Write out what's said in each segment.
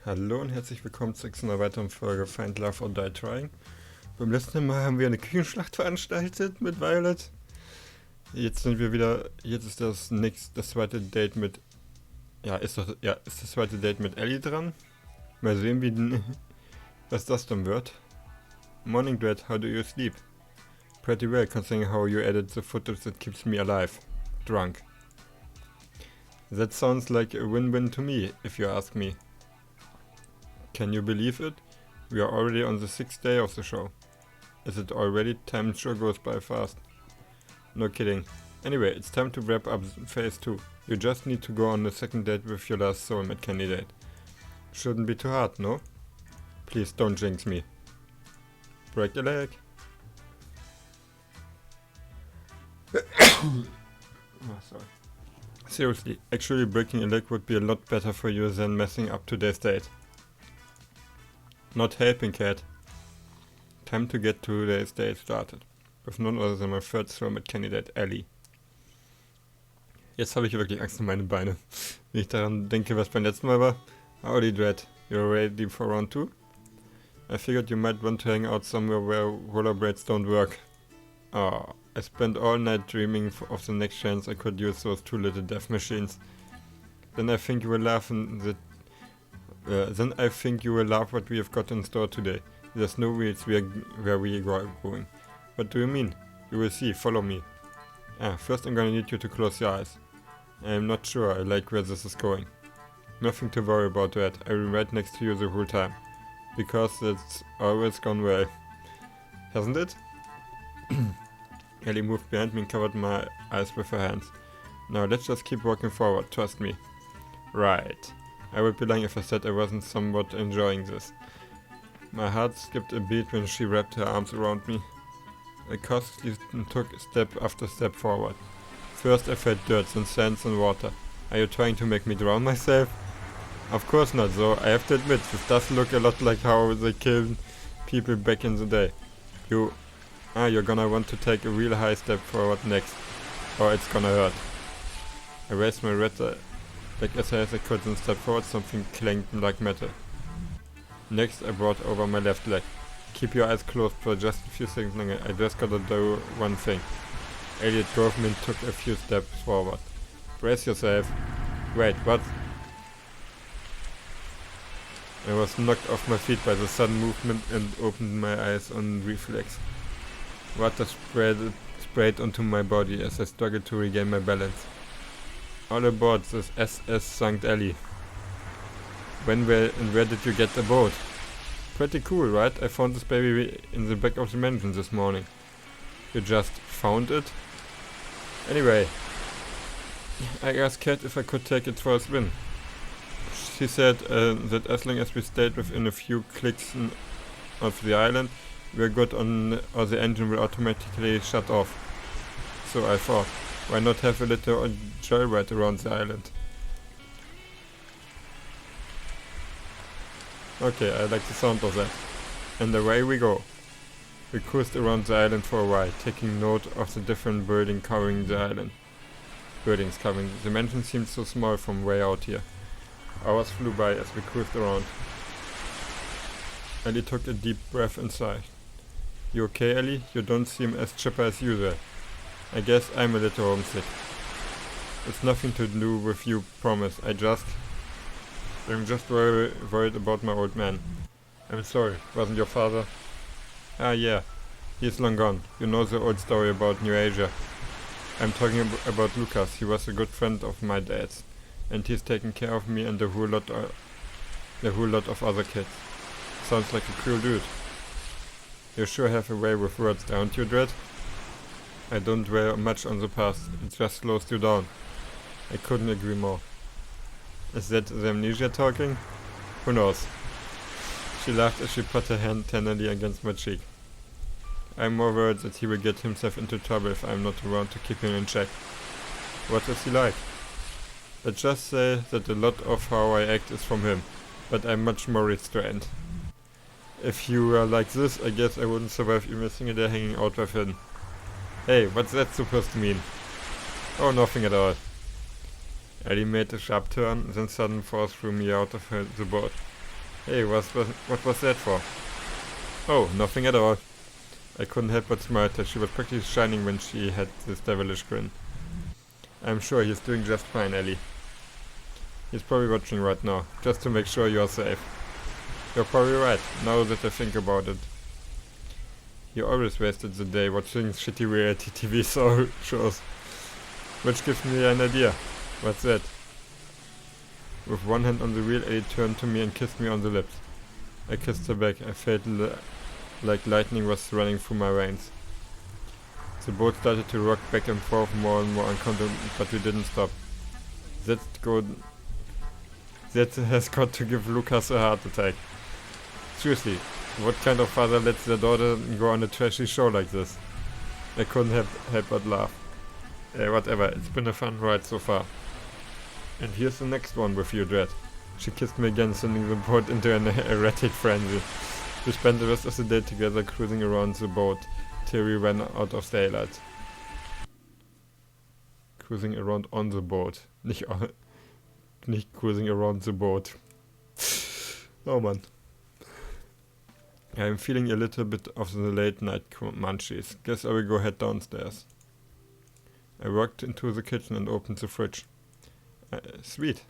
Hallo und herzlich willkommen zu einer weiteren Folge Find Love or Die Trying. Beim letzten Mal haben wir eine Küchenschlacht veranstaltet mit Violet. Jetzt ist das zweite Date mit, ist das zweite Date mit Ellie dran. Mal sehen, was das dann wird. Morning Dread, how do you sleep? Pretty well, considering how you added the footage that keeps me alive. Drunk. That sounds like a win-win to me, if you ask me. Can you believe it? We are already on the 6th day of the show. Is it already? Time sure goes by fast. No kidding. Anyway, it's time to wrap up phase 2. You just need to go on the second date with your last soulmate candidate. Shouldn't be too hard, no? Please don't jinx me. Break your leg. Sorry. Seriously, actually breaking a leg would be a lot better for you than messing up today's date. Not helping, cat. Time to get today's date started. With none other than my third soulmate candidate, Ellie. Jetzt habe ich wirklich Angst um meine Beine. Wenn ich daran denke, was beim letzten Mal war. Howdy, Dread. You're ready for round 2? I figured you might want to hang out somewhere where rollerblades don't work. Oh, I spent all night dreaming of the next chance I could use those two little death machines. Then I think you will laugh what we have got in store today. There's no wheels where we are going. What do you mean? You will see, follow me. First I'm gonna need you to close your eyes. I'm not sure I like where this is going. Nothing to worry about, Red. I will be right next to you the whole time. Because it's always gone well. Hasn't it? Ellie moved behind me and covered my eyes with her hands. Now let's just keep walking forward, trust me. Right. I would be lying if I said I wasn't somewhat enjoying this. My heart skipped a beat when she wrapped her arms around me. I cautiously took step after step forward. First I felt dirt, then sand and water. Are you trying to make me drown myself? Of course not, though. I have to admit, this does look a lot like how they killed people back in the day. You're gonna want to take a real high step forward next, or it's gonna hurt. I raised my red leg as high as I could and stepped forward. Something clanged like metal. Next I brought over my left leg. Keep your eyes closed for just a few seconds longer. I just gotta do one thing. Elliot drove me and took a few steps forward. Brace yourself. Wait, what? I was knocked off my feet by the sudden movement and opened my eyes on reflex. Water sprayed onto my body as I struggled to regain my balance. All aboard this SS St. Ellie. Where did you get the boat? Pretty cool, right? I found this baby in the back of the mansion this morning. You just found it? Anyway, I asked Kat if I could take it for a spin. She said that as long as we stayed within a few clicks of the island, we're good or the engine will automatically shut off. So I thought, why not have a little joyride around the island? Okay, I like the sound of that. And away we go. We cruised around the island for a while, taking note of the different buildings covering the island. The mansion seemed so small from way out here. Hours flew by as we cruised around. Ellie took a deep breath and sighed. You okay, Ellie? You don't seem as chipper as usual. I guess I'm a little homesick. It's nothing to do with you, promise. I'm just worried about my old man. I'm sorry, wasn't your father? Yeah, he's long gone. You know the old story about New Asia. I'm talking about Lucas. He was a good friend of my dad's, and he's taken care of me and a whole lot of other kids. Sounds like a cool dude. You sure have a way with words, don't you, Dread? I don't dwell much on the past, it just slows you down. I couldn't agree more. Is that the amnesia talking? Who knows? She laughed as she put her hand tenderly against my cheek. I'm more worried that he will get himself into trouble if I'm not around to keep him in check. What is he like? Let's just say that a lot of how I act is from him, but I'm much more restrained. If you were like this, I guess I wouldn't survive even a single day hanging out with him. Hey, what's that supposed to mean? Oh, nothing at all. Ellie made a sharp turn, then suddenly force threw me out of the boat. Hey, what was that for? Oh, nothing at all. I couldn't help but smile that she was practically shining when she had this devilish grin. I'm sure he's doing just fine, Ellie. He's probably watching right now, just to make sure you're safe. You're probably right, now that I think about it. He always wasted the day watching shitty reality TV shows. Which gives me an idea. What's that? With one hand on the wheel, Ellie turned to me and kissed me on the lips. I kissed her back. I felt like lightning was running through my veins. The boat started to rock back and forth more and more uncomfortable, but we didn't stop. That has got to give Lucas a heart attack. Seriously, what kind of father lets their daughter go on a trashy show like this? I couldn't help but laugh. Whatever, it's been a fun ride so far. And here's the next one with you, Dread. She kissed me again, sending the boat into an erratic frenzy. We spent the rest of the day together cruising around the boat till we ran out of daylight. Cruising around on the boat. Nicht cruising around the boat. Oh man. I'm feeling a little bit of the late night munchies. Guess I will go head downstairs. I walked into the kitchen and opened the fridge. Sweet.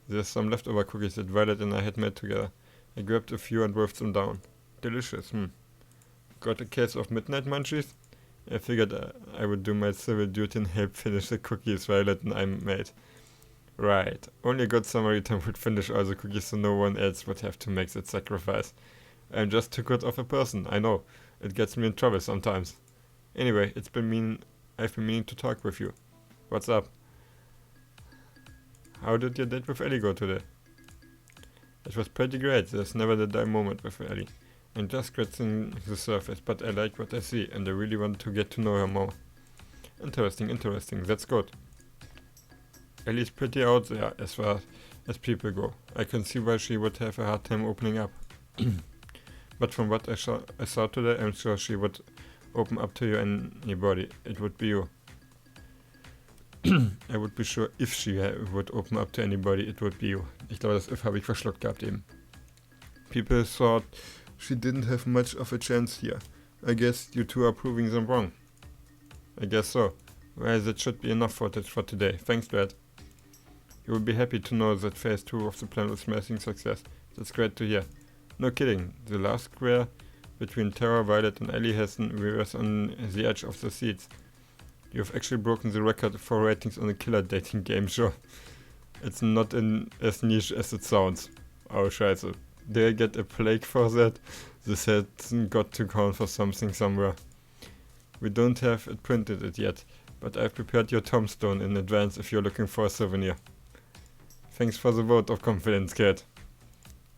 There's some leftover cookies that Violet and I had made together. I grabbed a few and wolfed them down. Delicious, Got a case of midnight munchies? I figured I would do my civil duty and help finish the cookies Violet and I made. Right. Only a good Samaritan would finish all the cookies so no one else would have to make that sacrifice. I'm just too good of a person, I know. It gets me in trouble sometimes. Anyway, I've been meaning to talk with you. What's up? How did your date with Ellie go today? It was pretty great. There's never a dull moment with Ellie. I'm just scratching the surface, but I like what I see, and I really want to get to know her more. Interesting, that's good. Ellie's pretty out there as far as people go. I can see why she would have a hard time opening up. But from what I saw today, I'm sure she would open up to you and anybody. It would be you. I would be sure if she would open up to anybody, it would be you. Ich glaube, das if habe ich verschluckt gehabt eben. People thought she didn't have much of a chance here. I guess you two are proving them wrong. I guess so. Well, that should be enough for today. Thanks, Dad. You will be happy to know that phase 2 of the plan was smashing success. That's great to hear. No kidding. The last square between Terra, Violet and Ellie was on the edge of the seats. You've actually broken the record for ratings on a killer dating game show. It's not as niche as it sounds. Oh, scheiße. Did I get a plague for that? This has got to count for something somewhere. We don't have it printed yet, but I've prepared your tombstone in advance if you're looking for a souvenir. Thanks for the vote of confidence, Cat.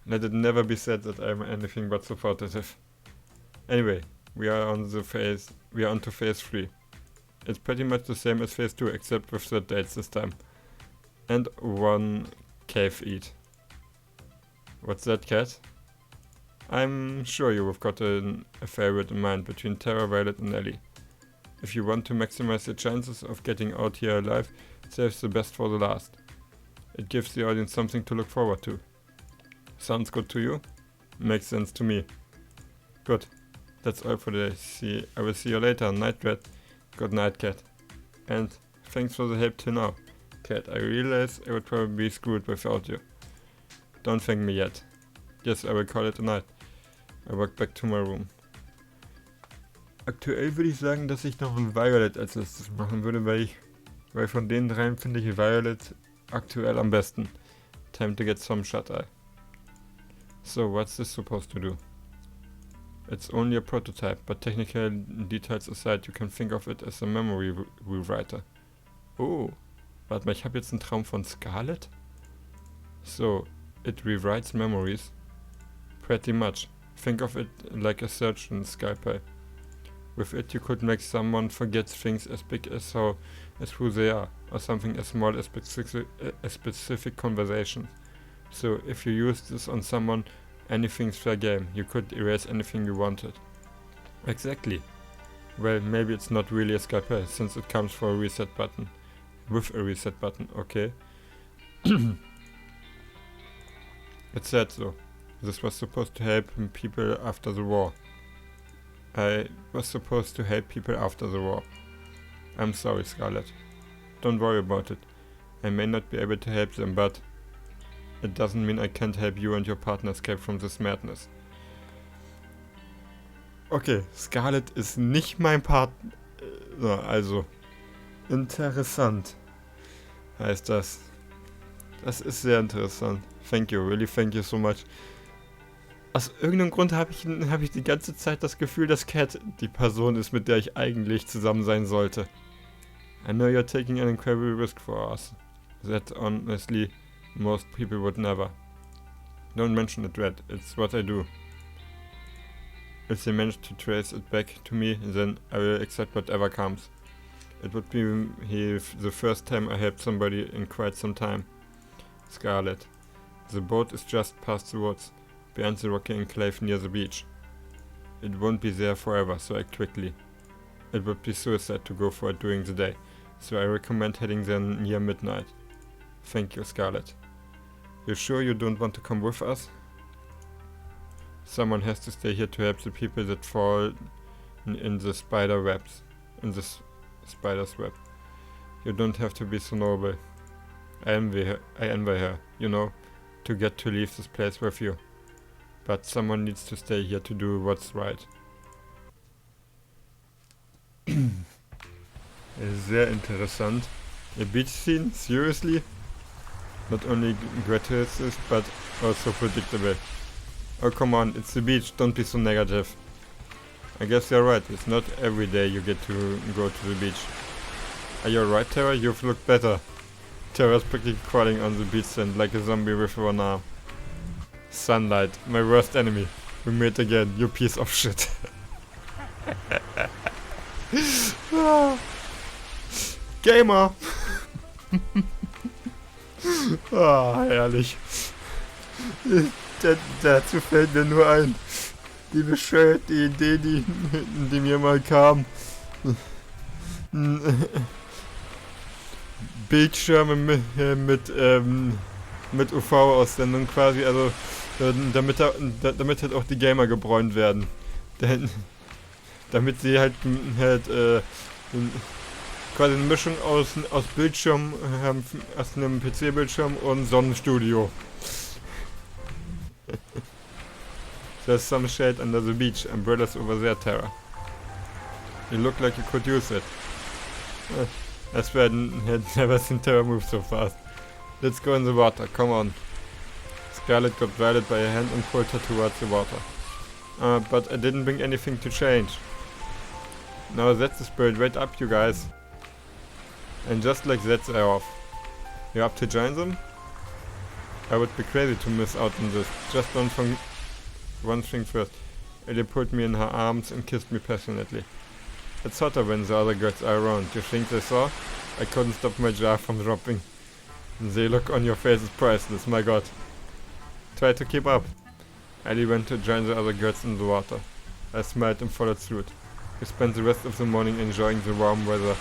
Let it never be said that I'm anything but supportive. Anyway, we are on to phase 3. It's pretty much the same as phase 2, except with the dates this time. And one cave eat. What's that, Cat? I'm sure you've got a favorite in mind between Terra, Violet and Ellie. If you want to maximize your chances of getting out here alive, save the best for the last. It gives the audience something to look forward to. Sounds good to you? Makes sense to me. Good. That's all for today. I will see you later. Night, Dread. Good night, Cat. And thanks for the help till now. Cat, I realize I would probably be screwed without you. Don't thank me yet. Yes, I will call it a night. I walk back to my room. Aktuell würde ich sagen, dass ich noch ein Violet als letztes machen würde, weil von den dreien finde ich Violet aktuell am besten. Time to get some shut-eye. So, what's this supposed to do? It's only a prototype, but technical details aside, you can think of it as a memory rewriter. Oh, warte mal, ich habe jetzt einen Traum von Scarlet? So, it rewrites memories? Pretty much. Think of it like a search in Skype. With it you could make someone forget things as big as who they are, or something as small as specific conversation. So if you use this on someone, anything's fair game. You could erase anything you wanted. Exactly. Well, maybe it's not really a Skype, since it comes for a reset button. With a reset button, okay. It said so. This was supposed to help people after the war. I was supposed to help people after the war. I'm sorry, Scarlet. Don't worry about it. I may not be able to help them, but it doesn't mean I can't help you and your partner escape from this madness. Okay, Scarlet ist nicht mein Partner. Also, interessant heißt das. Das ist sehr interessant. Thank you, really thank you so much. Aus irgendeinem Grund habe ich die ganze Zeit das Gefühl, dass Cat die Person ist, mit der ich eigentlich zusammen sein sollte. I know you're taking an incredible risk for us. That honestly, most people would never. Don't mention it, Dread. It's what I do. If they manage to trace it back to me, then I will accept whatever comes. It would be the first time I helped somebody in quite some time. Scarlet. The boat is just past the woods, behind the rocky enclave near the beach. It won't be there forever, so act quickly. It would be suicide to go for it during the day, so I recommend heading there near midnight. Thank you, Scarlet. You sure you don't want to come with us? Someone has to stay here to help the people that fall in the spider webs. In the spider's web. You don't have to be so noble. I envy her, you know, to get to leave this place with you. But someone needs to stay here to do what's right. Sehr interessant. A beach scene? Seriously? Not only gratuitous, but also predictable. Oh come on, it's the beach, don't be so negative. I guess you're right, it's not every day you get to go to the beach. Are you alright, Tara? You've looked better. Tara's practically crawling on the beach sand like a zombie with one arm. Sunlight, my worst enemy. We meet again, you piece of shit. Gamer! Herrlich. Dazu fällt mir nur ein, die bescheuerte Idee, die mir mal kam. Bildschirme mit UV-Aussendung quasi, also damit halt auch die Gamer gebräunt werden. Damit sie halt quasi eine Mischung aus Bildschirm, aus einem PC-Bildschirm und Sonnenstudio. There's some shade under the beach. Umbrellas over there, Tara. You look like you could use it. I swear I had never seen Tara move so fast. Let's go in the water, come on. Scarlet got guided by a hand and pulled her towards the water. But I didn't bring anything to change. Now that's the spirit, wait up you guys. And just like that they're off. You up to join them? I would be crazy to miss out on this. Just one thing first. Ellie put me in her arms and kissed me passionately. It's hotter when the other girls are around. You think they saw? I couldn't stop my jaw from dropping. The look on your face is priceless, my god. Try to keep up. Ellie went to join the other girls in the water. I smiled and followed suit. We spent the rest of the morning enjoying the warm weather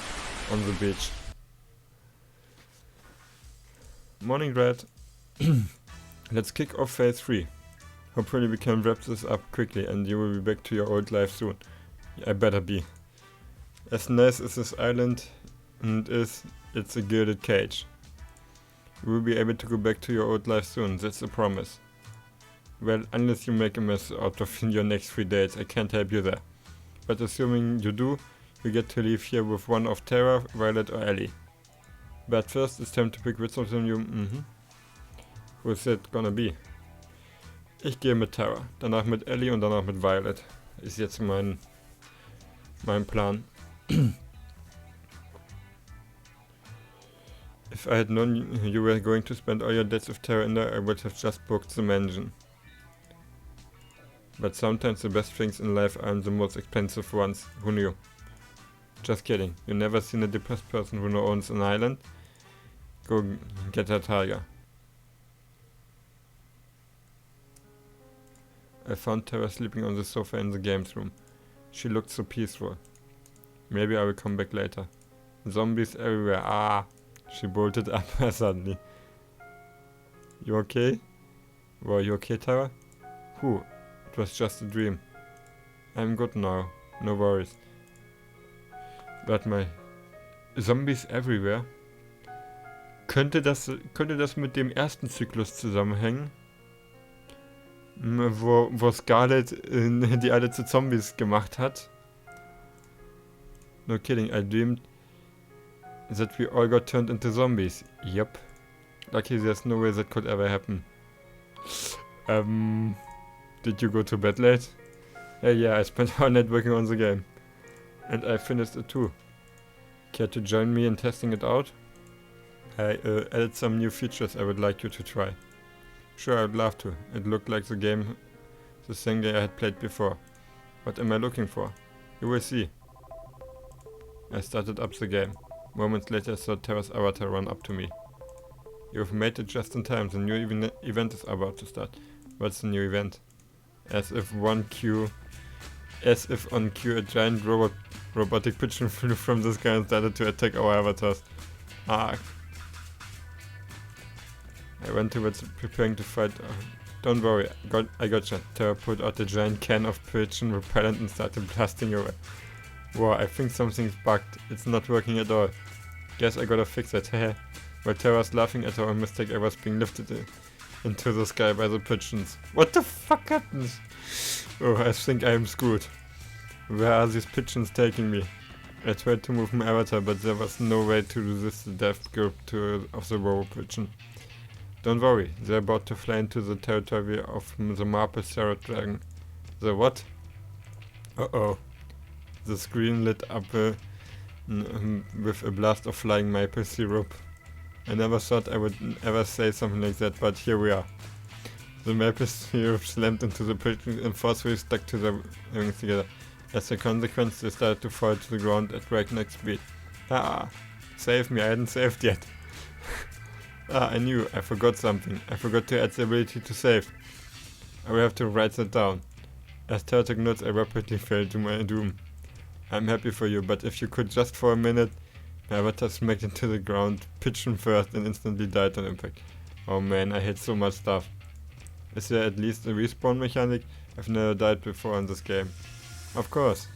on the beach. Morning, Red. Let's kick off phase 3. Hopefully we can wrap this up quickly and you will be back to your old life soon. I better be. As nice as this island it's a gilded cage. You will be able to go back to your old life soon, that's a promise. Well, unless you make a mess out of your next 3 days, I can't help you there. But assuming you do, you get to leave here with one of Tara, Violet or Ellie. But first it's time to pick which of them you... Who is it gonna be? Ich gehe mit Tara, danach mit Ellie und danach mit Violet. Ist jetzt mein Plan. If I had known you were going to spend all your days with Tara in there, I would have just booked the mansion. But sometimes the best things in life aren't the most expensive ones. Who knew? Just kidding. You never seen a depressed person who owns an island? Go get a tiger. I found Tara sleeping on the sofa in the games room. She looked so peaceful. Maybe I will come back later. Zombies everywhere. Ah! She bolted up suddenly. You okay? Were you okay, Tara? Whew, it was just a dream. I'm good now, no worries. But my Zombies everywhere. Könnte das mit dem ersten Zyklus zusammenhängen? Wo Scarlet die alle zu Zombies gemacht hat? No kidding, I dreamed that we all got turned into zombies. Yep. Lucky there's no way that could ever happen. Did you go to bed late? Yeah, I spent all night working on the game. And I finished it too. Care to join me in testing it out? I added some new features I would like you to try. Sure, I would love to. It looked like the same game I had played before. What am I looking for? You will see. I started up the game. Moments later I saw Terra's avatar run up to me. You've made it just in time. The new event is about to start. What's the new event? As if on cue a giant robotic pigeon flew from the sky and started to attack our avatars. Ah. I went towards preparing to fight. Don't worry, I gotcha. Terra pulled out a giant can of pigeon repellent and started blasting away. Wow, I think something's bugged. It's not working at all. Guess I gotta fix it, heh. While Terra's laughing at our mistake, I was being lifted into the sky by the pigeons. What the fuck happens? Oh, I think I'm screwed. Where are these pigeons taking me? I tried to move my avatar, but there was no way to resist the death grip of the robo pigeon. Don't worry, they're about to fly into the territory of the Marble Seraph Dragon. The what? Uh-oh. The screen lit up with a blast of flying maple syrup. I never thought I would ever say something like that, but here we are. The maple syrup slammed into the pigeon and forcefully stuck to their wings together. As a consequence, they started to fall to the ground at breakneck speed. Ah, save me, I hadn't saved yet. I knew, I forgot something. I forgot to add the ability to save. I will have to write that down. As Terra took notes, I rapidly fell to my doom. I'm happy for you, but if you could just for a minute... My avatar smacked into the ground, pigeon first, and instantly died on impact. Oh man, I hate so much stuff. Is there at least a respawn mechanic? I've never died before in this game. Of course.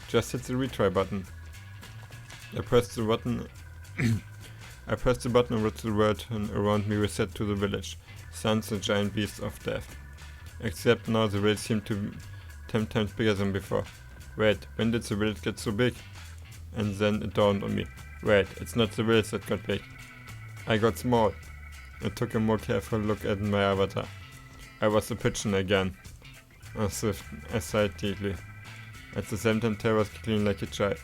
Just hit the retry button. I pressed the button and watched the world around me reset to the village. Sans the giant beast of death. Except now the village seemed to be 10 times bigger than before. Wait, when did the village get so big? And then it dawned on me. Wait, it's not the village that got big. I got small. I took a more careful look at my avatar. I was a pigeon again. I sighed deeply. At the same time, Terra was giggling like a child.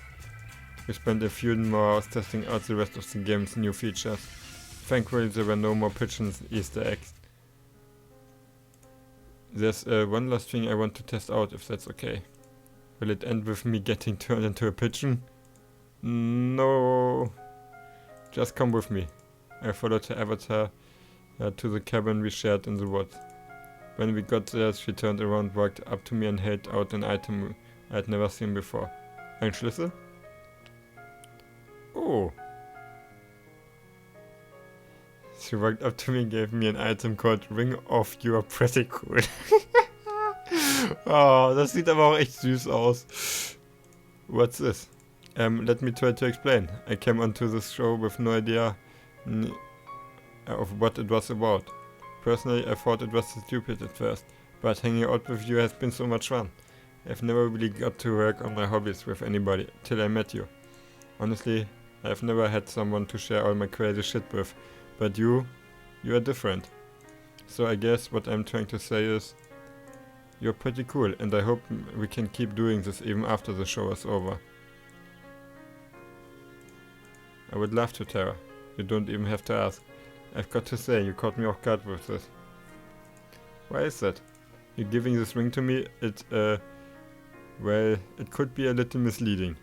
We spent a few more hours testing out the rest of the game's new features. Thankfully, there were no more pigeons Easter eggs. There's one last thing I want to test out, if that's okay. Will it end with me getting turned into a pigeon? No. Just come with me. I followed her avatar to the cabin we shared in the woods. When we got there, she turned around, walked up to me and held out an item I had never seen before. Ein Schlüssel? Oh. She walked up to me and gave me an item called Ring of You Are Pretty Cool. Oh, das sieht aber auch echt süß aus. What's this? Let me try to explain. I came onto this show with no idea of what it was about. Personally, I thought it was stupid at first, but hanging out with you has been so much fun. I've never really got to work on my hobbies with anybody till I met you. Honestly, I've never had someone to share all my crazy shit with, but you are different. So I guess what I'm trying to say is, you're pretty cool, and I hope we can keep doing this even after the show is over. I would love to, Terra. You don't even have to ask. I've got to say, you caught me off guard with this. Why is that? You're giving this ring to me, well, it could be a little misleading.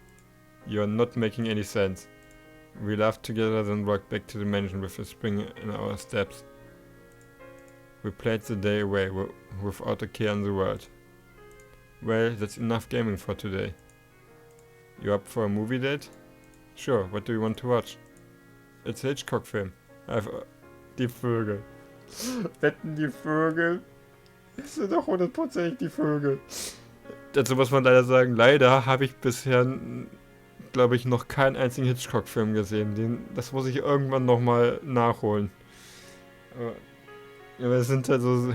You're not making any sense. We laughed together, then walked back to the mansion with a spring in our steps. We played the day away without a care in the world. Well, that's enough gaming for today. You up for a movie date? Sure, what do you want to watch? It's a Hitchcock film. Die Vögel. Wetten die Vögel? Das sind doch 100% die Vögel. Dazu muss man leider sagen, leider habe ich bisher, glaube ich, noch keinen einzigen Hitchcock-Film gesehen. Das muss ich irgendwann nochmal nachholen. Aber es sind halt so,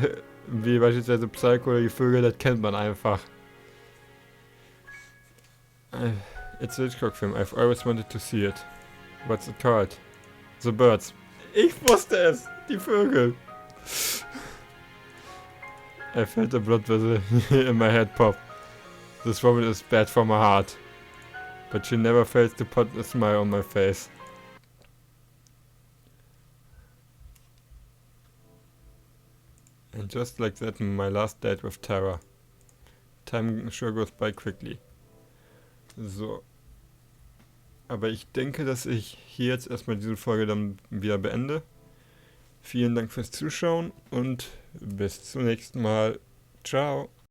wie beispielsweise Psycho oder die Vögel, das kennt man einfach. It's a Hitchcock-Film. I've always wanted to see it. What's it called? The Birds. Ich wusste es! Die Vögel! I felt the blood vessel in my head pop. This woman is bad for my heart. But she never fails to put a smile on my face. And just like that, my last date with Tara. Time sure goes by quickly. So. Aber ich denke, dass ich hier jetzt erstmal diese Folge dann wieder beende. Vielen Dank fürs Zuschauen und bis zum nächsten Mal. Ciao.